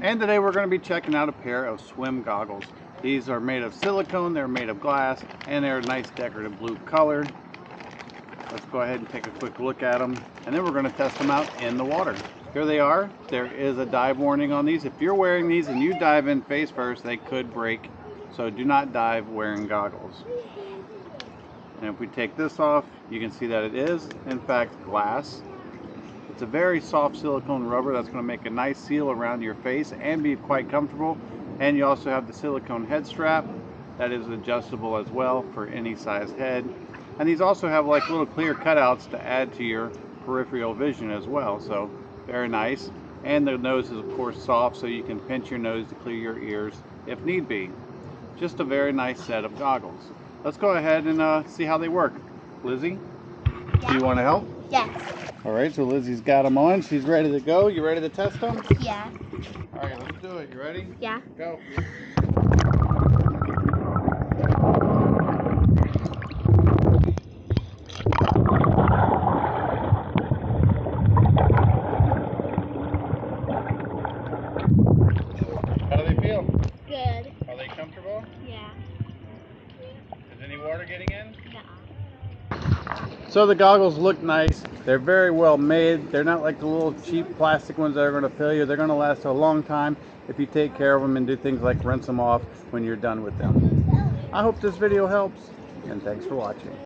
And today we're going to be checking out a pair of swim goggles. These are made of silicone, they're made of glass, and they're a nice decorative blue color. Let's go ahead and take a quick look at them, and then we're going to test them out in the water. Here they are. There is a dive warning on these. If you're wearing these and you dive in face first, they could break. So do not dive wearing goggles. And if we take this off, you can see that it is, in fact, glass. It's a very soft silicone rubber that's going to make a nice seal around your face and be quite comfortable. And you also have the silicone head strap that is adjustable as well for any size head. And these also have like little clear cutouts to add to your peripheral vision as well. So very nice. And the nose is of course soft, so you can pinch your nose to clear your ears if need be. Just a very nice set of goggles. Let's go ahead and see how they work. Lizzie, do you want to help? Yes. All right, so Lizzie's got them on. She's ready to go. You ready to test them? Yeah. All right, let's do it. You ready? Yeah. Go. How do they feel? Good. Are they comfortable? Yeah. Is any water getting in? Yeah. So the goggles look nice. They're very well made. They're not like the little cheap plastic ones that are going to fail you. They're going to last a long time if you take care of them and do things like rinse them off when you're done with them. I hope this video helps, and thanks for watching.